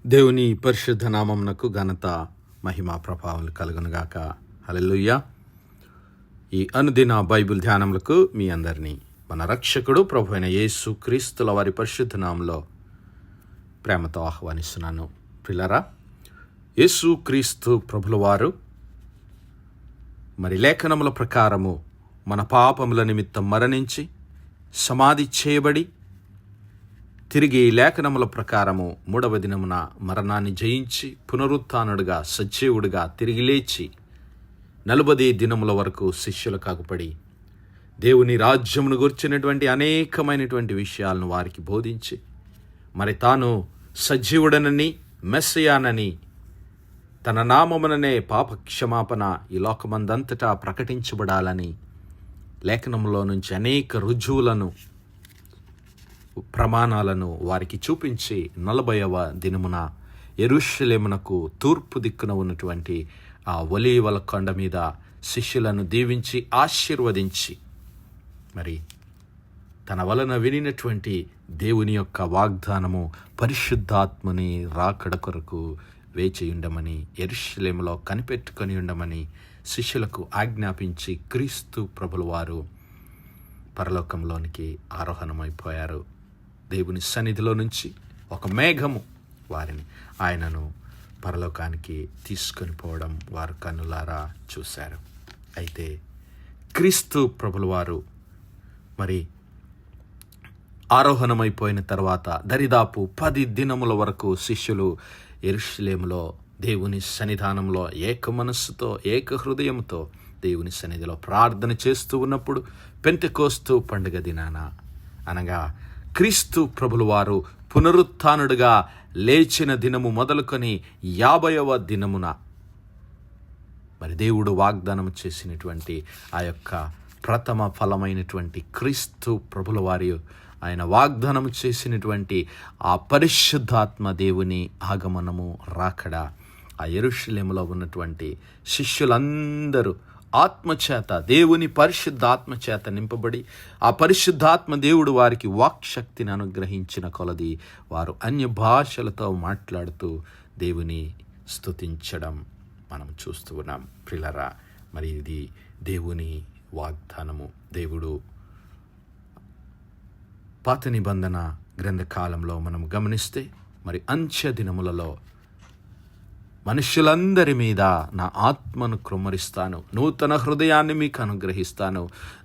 దేవుని పరిశుద్ధ నామమునకు ఘనత మహిమ ప్రభావాలు కలుగునుగాక. హల్లెలూయా. ఈ అనుదిన బైబిల్ ధ్యానములకు మీ అందరినీ మన రక్షకుడు ప్రభు అయిన యేసు క్రీస్తుల వారి పరిశుద్ధ నామంలో ప్రేమతో ఆహ్వానిస్తున్నాను. ప్రియులారా, యేసు క్రీస్తు ప్రభుల వారు మరి లేఖనముల ప్రకారము మన పాపముల నిమిత్తం మరణించి సమాధి చేయబడి తిరిగి లేఖనముల ప్రకారము 3వ దినమున మరణాన్ని జయించి పునరుత్థానుడుగా సజీవుడిగా తిరిగి లేచి 40 దినముల వరకు శిష్యులు కాగుపడి దేవుని రాజ్యమును గుర్చినటువంటి అనేకమైనటువంటి విషయాలను వారికి బోధించి మరి తాను సజీవుడనని మెస్సయానని తన నామముననే పాప క్షమాపణ ఈ లోకమందంతటా ప్రకటించబడాలని లేఖనములో నుంచి అనేక రుజువులను ప్రమాణాలను వారికి చూపించి 40వ దినమున యెరూషలేమునకు తూర్పు దిక్కున ఉన్నటువంటి ఆ ఒలీవల కొండ మీద శిష్యులను దీవించి ఆశీర్వదించి మరి తన వలన వినినటువంటి దేవుని యొక్క వాగ్దానము పరిశుద్ధాత్మని రాకడ కొరకు వేచి ఉండమని యెరూషలేములో కనిపెట్టుకొని ఉండమని శిష్యులకు ఆజ్ఞాపించి క్రీస్తు ప్రభుల వారు పరలోకంలోనికి ఆరోహణమైపోయారు. దేవుని సన్నిధిలో నుంచి ఒక మేఘము వారిని ఆయనను పరలోకానికి తీసుకొని పోవడం వారు కన్నులారా చూశారు. అయితే క్రీస్తు ప్రభుల వారు మరి ఆరోహణమైపోయిన తర్వాత దరిదాపు 10 దినముల వరకు శిష్యులు యెరూషలేములో దేవుని సన్నిధానంలో ఏక మనస్సుతో ఏక హృదయంతో దేవుని సన్నిధిలో ప్రార్థన చేస్తూ ఉన్నప్పుడు పెంతెకోస్తు పండుగ దినాన అనగా క్రీస్తు ప్రభుల వారు పునరుత్థానుడుగా లేచిన దినము మొదలుకొని 50వ దినమున మరి దేవుడు వాగ్దానం చేసినటువంటి ఆ యొక్క ప్రథమ ఫలమైనటువంటి క్రీస్తు ప్రభుల వారి ఆయన వాగ్దానం చేసినటువంటి ఆ పరిశుద్ధాత్మ దేవుని ఆగమనము రాకడ ఆ యెరూషలేములో ఉన్నటువంటి శిష్యులందరూ ఆత్మచేత దేవుని పరిశుద్ధాత్మ చేత నింపబడి ఆ పరిశుద్ధాత్మ దేవుడు వారికి వాక్శక్తిని అనుగ్రహించిన కొలది వారు అన్య భాషలతో మాట్లాడుతూ దేవుని స్తుతించడం మనం చూస్తూ ఉన్నాం. ప్రియులారా, మరి ఇది దేవుని వాగ్దానము. దేవుడు పాత నిబంధన గ్రంథకాలంలో మనం గమనిస్తే మరి అంత్య దినములలో మనుషులందరి మీద నా ఆత్మను కృమ్మరిస్తాను, నూతన హృదయాన్ని మీకు అనుగ్రహిస్తాను,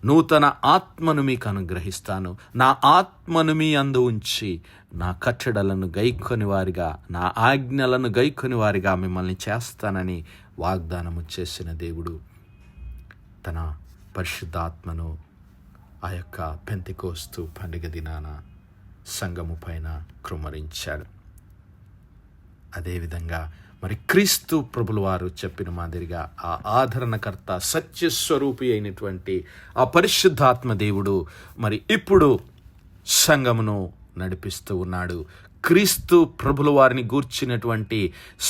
నూతన ఆత్మను మీకు అనుగ్రహిస్తాను, నా ఆత్మను మీ అందు ఉంచి నా కట్టడలను గైకొని వారిగా నా ఆజ్ఞలను గైకొని వారిగా మిమ్మల్ని చేస్తానని వాగ్దానము చేసిన దేవుడు తన పరిశుద్ధాత్మను ఆ యొక్క పెంతెకోస్తు పండుగ దినాన సంఘము పైన కృమ్మరించాడు. అదేవిధంగా మరి క్రీస్తు ప్రభుల వారు చెప్పిన మాదిరిగా ఆ ఆదరణకర్త సత్యస్వరూపి అయినటువంటి ఆ పరిశుద్ధాత్మ దేవుడు మరి ఇప్పుడు సంఘమును నడిపిస్తూ ఉన్నాడు. క్రీస్తు ప్రభుల వారిని గూర్చినటువంటి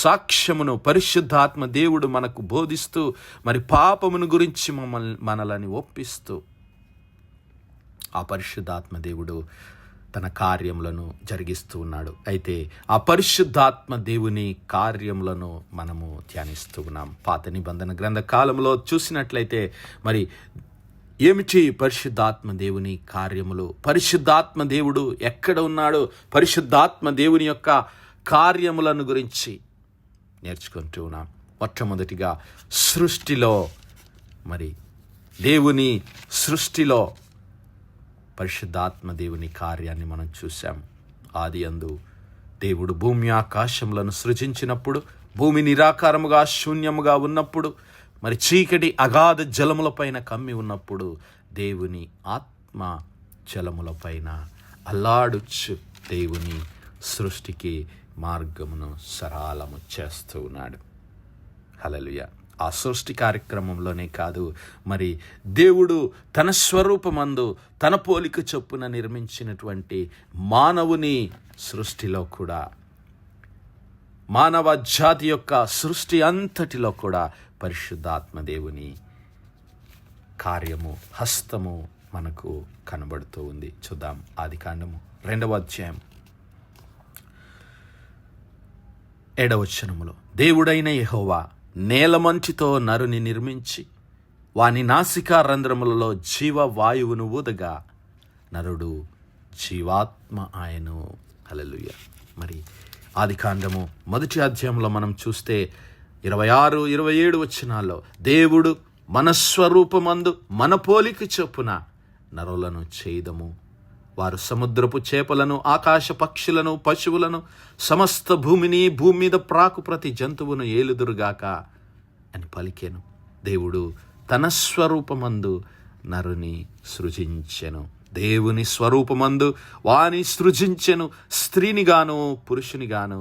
సాక్ష్యమును పరిశుద్ధాత్మ దేవుడు మనకు బోధిస్తూ మరి పాపమును గురించి మనలని ఒప్పిస్తూ ఆ పరిశుద్ధాత్మ దేవుడు తన కార్యములను జరిగిస్తూ ఉన్నాడు. అయితే ఆ పరిశుద్ధాత్మ దేవుని కార్యములను మనము ధ్యానిస్తూ ఉన్నాం. పాత నిబంధన గ్రంథ కాలంలో చూసినట్లయితే మరి ఏమిటి పరిశుద్ధాత్మ దేవుని కార్యములు, పరిశుద్ధాత్మ దేవుడు ఎక్కడ ఉన్నాడు, పరిశుద్ధాత్మ దేవుని యొక్క కార్యములను గురించి నేర్చుకుంటూ ఉన్నాం. మొట్టమొదటిగా సృష్టిలో మరి దేవుని సృష్టిలో పరిశుద్ధాత్మ దేవుని కార్యాన్ని మనం చూసాం. ఆది యందు దేవుడు భూమి ఆకాశములను సృజించినప్పుడు భూమి నిరాకారముగా శూన్యముగా ఉన్నప్పుడు మరి చీకటి అగాధ జలములపైన కమ్మి ఉన్నప్పుడు దేవుని ఆత్మ జలములపైన అల్లాడుచు దేవుని సృష్టికి మార్గమును సరళము చేస్తూ ఉన్నాడు. హల్లెలూయా. ఆ సృష్టి కార్యక్రమంలోనే కాదు, మరి దేవుడు తన స్వరూపమందు తన పోలిక చొప్పున నిర్మించినటువంటి మానవుని సృష్టిలో కూడా, మానవ జాతి యొక్క సృష్టి అంతటిలో కూడా పరిశుద్ధాత్మ దేవుని కార్యము హస్తము మనకు కనబడుతూ ఉంది. చూద్దాం. ఆదికాండము 2వ అధ్యాయం 7వ దేవుడైన యెహోవా నేలమంటితో నరుని నిర్మించి వాని నాసికా రంధ్రములలో జీవవాయువును ఊదగా నరుడు జీవాత్మ ఆయను. హల్లెలూయా. మరి ఆదికాండము 1వ అధ్యాయంలో మనం చూస్తే 26, 27 వచనాల్లో దేవుడు మన స్వరూపమందు మన పోలిక చొప్పున నరులను చేయదము, వారు సముద్రపు చేపలను, ఆకాశ పక్షులను, పశువులను, సమస్త భూమిని, భూమి మీద ప్రాకు ప్రతి జంతువును ఏలుదురుగాక అని పలికెను. దేవుడు తన స్వరూపమందు నరుని సృజించెను. దేవుని స్వరూపమందు వాని సృజించెను, స్త్రీనిగాను పురుషునిగాను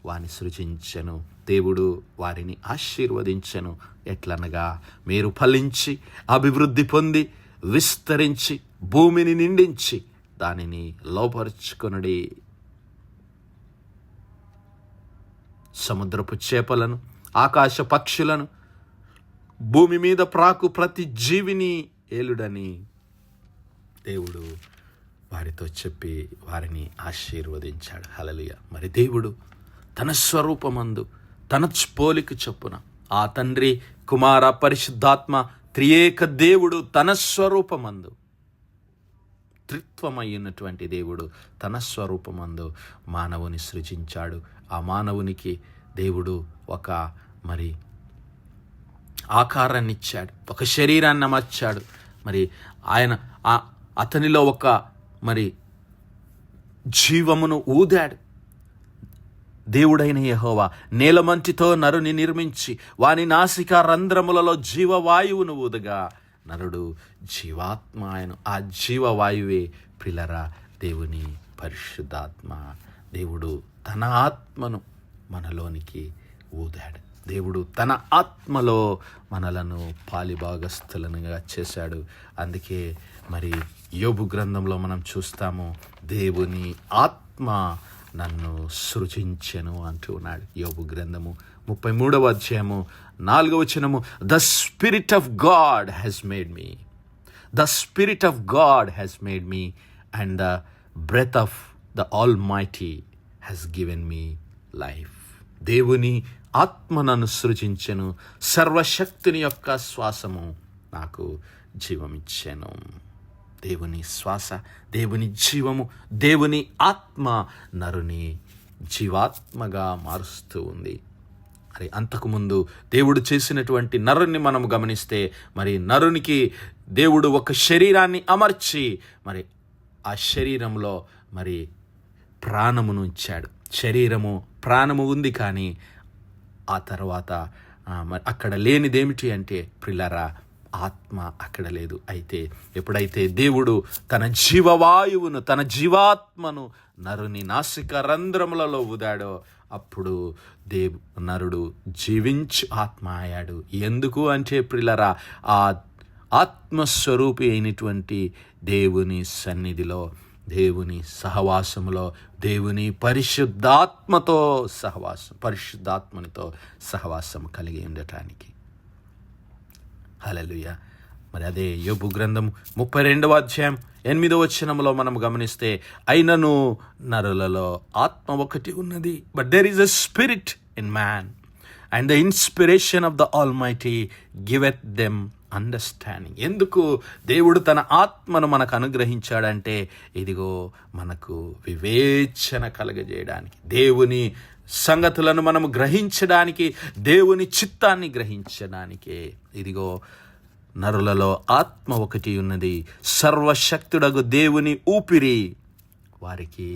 వాని సృజించెను. దేవుడు వారిని ఆశీర్వదించెను. ఎట్లనగా, మీరు ఫలించి అభివృద్ధి పొంది విస్తరించి భూమిని నిండించి దానిని లోపరుచుకొనుడి. సముద్రపు చేపలను, ఆకాశ పక్షులను, భూమి మీద ప్రాకు ప్రతి జీవిని ఏలుడని దేవుడు వారితో చెప్పి వారిని ఆశీర్వదించాడు. హల్లెలూయా. మరి దేవుడు తన స్వరూపమందు తన పోలిక చొప్పున ఆ తండ్రి, కుమార, పరిశుద్ధాత్మ త్రియేక దేవుడు తన స్వరూపమందు, త్రిత్వమైనటువంటి దేవుడు తన స్వరూపమందు మానవుని సృజించాడు. ఆ మానవునికి దేవుడు ఒక మరి ఆకారాన్ని ఇచ్చాడు, ఒక శరీరాన్ని అమర్చాడు. మరి ఆయన అతనిలో ఒక మరి జీవమును ఊదాడు. దేవుడైన యెహోవా నేలమంటితో నరుని నిర్మించి వాని నాసికా రంధ్రములలో జీవవాయువును ఊదగా నరుడు జీవాత్మ ఆయను. ఆ జీవవాయువే ప్రిలరా దేవుని పరిశుద్ధాత్మ. దేవుడు తన ఆత్మను మనలోనికి ఊదాడు. దేవుడు తన ఆత్మలో మనలను పాలిభాగస్థులనుగా చేశాడు. అందుకే మరి యోబు గ్రంథంలో మనం చూస్తాము, దేవుని ఆత్మ నన్ను సృజించెను అంటూ ఉన్నాడు. యోబు గ్రంథము 33వ అధ్యాయము 4వ వచనము, the spirit of God has made me, the spirit of God has made me and the breath of the almighty has given me life. దేవుని ఆత్మ నన్ను సృజించెను, సర్వశక్తుని యొక్క శ్వాసము నాకు జీవమిచ్చెను. దేవుని శ్వాస, దేవుని జీవము, దేవుని ఆత్మ నరుని జీవాత్మగా మారుస్తూ ఉంది. మరి అంతకుముందు దేవుడు చేసినటువంటి నరుని మనం గమనిస్తే, మరి నరునికి దేవుడు ఒక శరీరాన్ని అమర్చి మరి ఆ శరీరంలో మరి ప్రాణమును ఇచ్చాడు. ప్రాణము ఉంది, కానీ ఆ తర్వాత అక్కడ లేనిదేమిటి అంటే ప్రిలరా ఆత్మ అక్కడ లేదు. అయితే ఎప్పుడైతే దేవుడు తన జీవవాయువును, తన జీవాత్మను నరుని నాసిక రంధ్రములలో ఊదాడో అప్పుడు నరుడు జీవించు ఆత్మ అయ్యాడు. ఎందుకు అంటే ప్రిలరా ఆ ఆత్మస్వరూపి అయినటువంటి దేవుని సన్నిధిలో, దేవుని సహవాసములో, దేవుని పరిశుద్ధాత్మతో పరిశుద్ధాత్మనితో సహవాసం కలిగి ఉండటానికి. హల్లెలూయా. మరి అదే యోబు గ్రంథం 32వ అధ్యాయం 8వ వచనంలో మనం గమనిస్తే, అయినను నరులలో ఆత్మ ఒకటి ఉన్నది, but there is a spirit in man and the inspiration of the almighty giveth them understanding. ఎందుకు దేవుడు తన ఆత్మను మనకు అనుగ్రహించాడంటే, ఇదిగో మనకు వివేచన కలగజేయడానికి, దేవుని సంగతులను మనము గ్రహించడానికి, దేవుని చిత్తాన్ని గ్రహించడానికే. ఇదిగో నరులలో ఆత్మ ఒకటి ఉన్నది, సర్వశక్తుడగు దేవుని ఊపిరి వారికి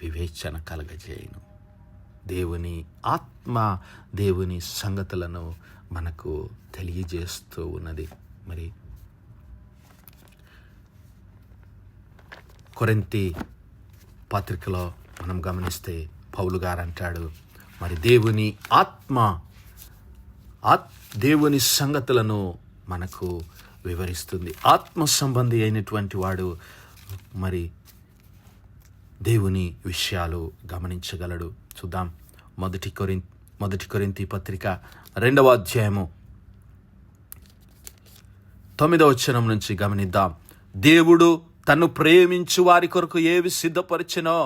వివేచన కలగజేయును. దేవుని ఆత్మ దేవుని సంగతులను మనకు తెలియజేస్తూ ఉన్నది. మరి కొరింథీ పత్రికలో మనం గమనిస్తే పౌలు గారు అంటాడు, మరి దేవుని ఆత్మ దేవుని సంగతులను మనకు వివరిస్తుంది. ఆత్మ సంబంధి అయినటువంటి వాడు మరి దేవుని విషయాలు గమనించగలడు. చూద్దాం, మొదటి కొరింథీ పత్రిక 2వ అధ్యాయము 9వ వచనం నుంచి గమనిద్దాం. దేవుడు తన్ను ప్రేమించు వారి కొరకు ఏవి సిద్ధపరిచెనో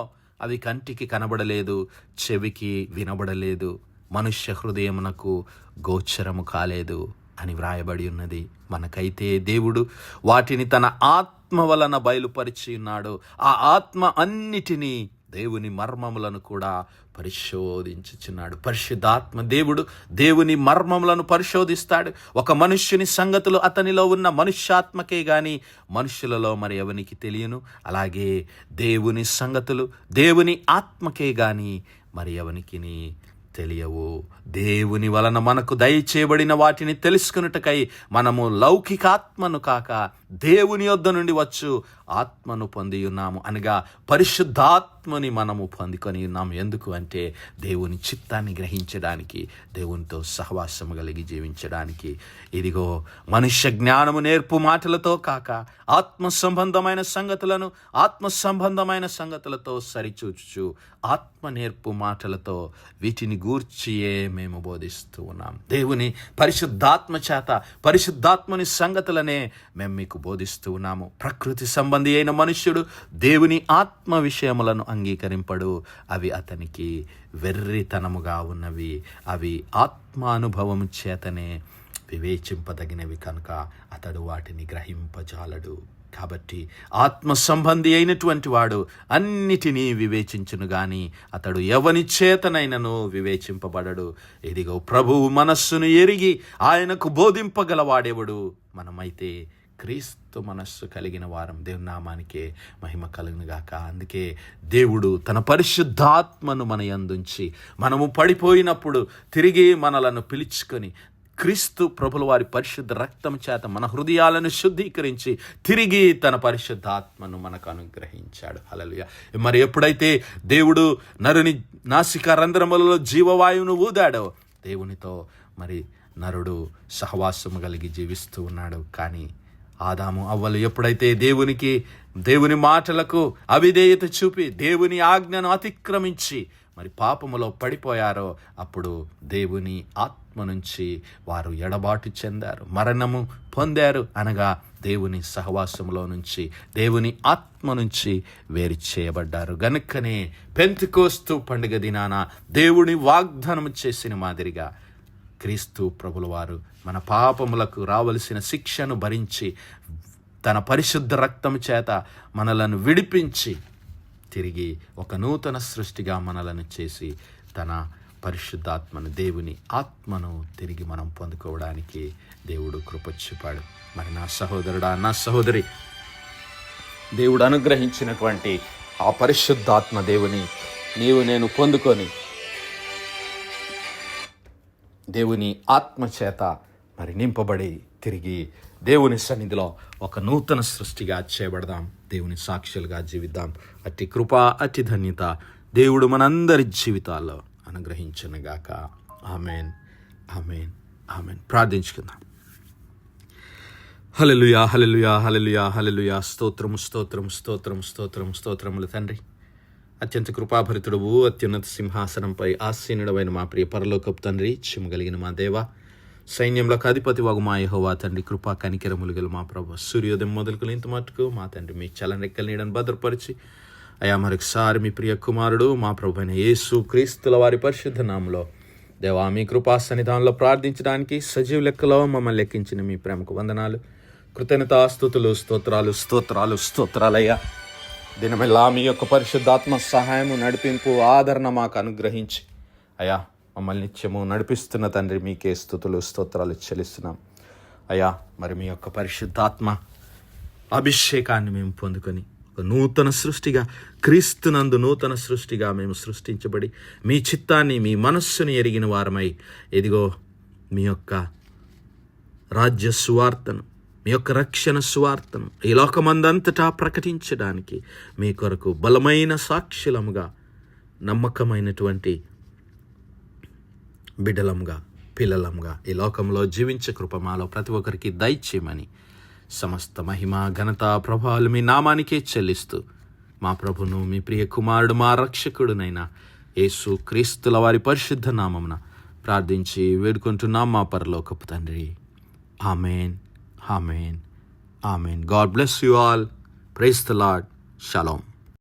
అవి కంటికి కనబడలేదు, చెవికి వినబడలేదు, మనుష్య హృదయమునకు గోచరము కాలేదు అని వ్రాయబడి ఉన్నది. మనకైతే దేవుడు వాటిని తన ఆత్మ వలన బయలుపరిచి ఉన్నాడు. ఆ ఆత్మ అన్నిటినీ, దేవుని మర్మములను కూడా పరిశోధించుచున్నాడు. పరిశుద్ధాత్మ దేవుడు దేవుని మర్మములను పరిశోధిస్తాడు. ఒక మనుష్యుని సంగతులు అతనిలో ఉన్న మనుష్యాత్మకే గాని మనుషులలో మరి ఎవనికి తెలియను. అలాగే దేవుని సంగతులు దేవుని ఆత్మకే గాని మరి ఎవనికి తెలియవు. దేవుని వలన మనకు దయచేయబడిన వాటిని తెలుసుకున్నటకై మనము లౌకికాత్మను కాక దేవుని యొద్ద నుండి వచ్చు ఆత్మను పొంది ఉన్నాము, అనగా పరిశుద్ధాత్మని మనము పొందుకొని ఉన్నాము. ఎందుకు అంటే దేవుని చిత్తాన్ని గ్రహించడానికి, దేవునితో సహవాసము కలిగి జీవించడానికి. ఇదిగో మనుష్య జ్ఞానము నేర్పు మాటలతో కాక ఆత్మ సంబంధమైన సంగతులను ఆత్మ సంబంధమైన సంగతులతో సరిచూచుచు ఆత్మ నేర్పు మాటలతో వీటిని గూర్చియే మేము బోధిస్తూ ఉన్నాం. దేవుని పరిశుద్ధాత్మ చేత పరిశుద్ధాత్మని సంగతులనే మేము మీకు బోధిస్తూ ఉన్నాము. ప్రకృతి సంబంధి అయిన మనుష్యుడు దేవుని ఆత్మ విషయములను అంగీకరింపడు. అవి అతనికి వెర్రితనముగా ఉన్నవి. అవి ఆత్మానుభవము చేతనే వివేచింపదగినవి కనుక అతడు వాటిని గ్రహింపజాలడు. కాబట్టి ఆత్మ సంబంధి అయినటువంటి వాడు అన్నిటినీ వివేచించును గాని అతడు ఎవని చేతనైనను వివేచింపబడడు. ఇదిగో ప్రభువు మనస్సును ఎరిగి ఆయనకు బోధింపగలవాడెవడు? మనమైతే క్రీస్తు మనస్సు కలిగిన వారం. దేవుని నామానికే మహిమ కలుగును గాక. అందుకే దేవుడు తన పరిశుద్ధాత్మను మన యందుంచి మనము పడిపోయినప్పుడు తిరిగి మనలను పిలుచుకొని క్రీస్తు ప్రభుల వారి పరిశుద్ధ రక్తం చేత మన హృదయాలను శుద్ధీకరించి తిరిగి తన పరిశుద్ధాత్మను మనకు అనుగ్రహించాడు. హల్లెలూయా. మరి ఎప్పుడైతే దేవుడు నరుని నాసికా రంధ్రములలో జీవవాయువును ఊదాడో దేవునితో మరి నరుడు సహవాసము కలిగి జీవిస్తూ ఉన్నాడు. కానీ ఆదాము అవ్వలు ఎప్పుడైతే దేవుని మాటలకు అవిధేయత చూపి దేవుని ఆజ్ఞను అతిక్రమించి మరి పాపములో పడిపోయారో అప్పుడు దేవుని ఆత్మ నుంచి వారు ఎడబాటు చెందారు, మరణము పొందారు. అనగా దేవుని సహవాసములో నుంచి దేవుని ఆత్మ నుంచి వేరు చేయబడ్డారు. గనుకనే పెంతెకోస్తు పండుగ దినాన దేవుని వాగ్దానం చేసిన మాదిరిగా క్రీస్తు ప్రభుల వారు మన పాపములకు రావలసిన శిక్షను భరించి తన పరిశుద్ధ రక్తం చేత మనలను విడిపించి తిరిగి ఒక నూతన సృష్టిగా మనలను చేసి తన పరిశుద్ధాత్మను దేవుని ఆత్మను తిరిగి మనం పొందుకోవడానికి దేవుడు కృప చూపాడు. మరి నా సహోదరుడా, నా సహోదరి, దేవుడు అనుగ్రహించినటువంటి ఆ పరిశుద్ధాత్మ దేవుని నీవు నేను పొందుకొని దేవుని ఆత్మ చేత మరి నింపబడి తిరిగి దేవుని సన్నిధిలో ఒక నూతన సృష్టిగా చేయబడదాం. దేవుని సాక్షులుగా జీవిద్దాం. అట్టి కృప, అట్టి ధన్యత దేవుడు మనందరి జీవితాల్లో అనుగ్రహించునుగాక. ఆమేన్, ఆమేన్, ఆమేన్. ప్రార్థించుకుందాం. హల్లెలూయా, హల్లెలూయా, హల్లెలూయా, హల్లెలూయా. స్తోత్రము, స్తోత్రము, స్తోత్రము, స్తోత్రము, స్తోత్రములు తండ్రి. అత్యంత కృపాభరితుడవు, అత్యున్నత సింహాసనంపై ఆసీనుడవైన మా ప్రియ పరలోకపు తండ్రి, చిమ్మగలిగిన మా దేవ, సైన్యములకు అధిపతి వగు మా యెహోవా తండ్రి, కృపా కనికరములు గల మా ప్రభు, సూర్యోదయం మొదలుకొని ఇంత మట్టుకు మా తండ్రి మీ చలనెక్కల నీడను భద్రపరిచి అయా మరొకసారి మీ ప్రియ కుమారుడు మా ప్రభు అయిన యేసు క్రీస్తుల వారి పరిశుద్ధ నామములో దేవా మీ కృపా సన్నిధానంలో ప్రార్థించడానికి సజీవ లెక్కలో మమ్మల్ని లెక్కించిన మీ ప్రేమకు వందనాలు, కృతజ్ఞతాస్తుతులు, స్తోత్రాలు, స్తోత్రాలు, స్తోత్రాలయ్యా. దినమెల్లా మీ యొక్క పరిశుద్ధాత్మ సహాయము, నడిపింపు, ఆదరణ మాకు అనుగ్రహించి అయా మమ్మల్ని నిత్యము నడిపిస్తున్న తండ్రి మీకే స్తుతులు, స్తోత్రాలు చెల్లిస్తున్నాం అయ్యా. మరి మీ యొక్క పరిశుద్ధాత్మ అభిషేకాన్ని మేము పొందుకొని ఒక నూతన సృష్టిగా, క్రీస్తునందు నూతన సృష్టిగా మేము సృష్టించబడి మీ చిత్తాన్ని, మీ మనస్సుని ఎరిగిన వారమై ఇదిగో మీ యొక్క రాజ్య సువార్తను, మీ యొక్క రక్షణ సువార్తను ఈ లోకమందంతటా ప్రకటించడానికి మీ కొరకు బలమైన సాక్షులముగా, నమ్మకమైనటువంటి బిడ్డలంగా, పిల్లలంగా ఈ లోకంలో జీవించే కృప మాలో ప్రతి ఒక్కరికి దయచేయమని సమస్త మహిమ, ఘనత, ప్రభావాలు మీ నామానికే చెల్లిస్తూ మా ప్రభును, మీ ప్రియ కుమారుడు, మా రక్షకుడునైన యేసు క్రీస్తుల వారి పరిశుద్ధ నామమున ప్రార్థించి వేడుకుంటున్నాం మా పరలోకపు తండ్రి. Amen, amen, amen. God bless you all. Praise the Lord. Shalom.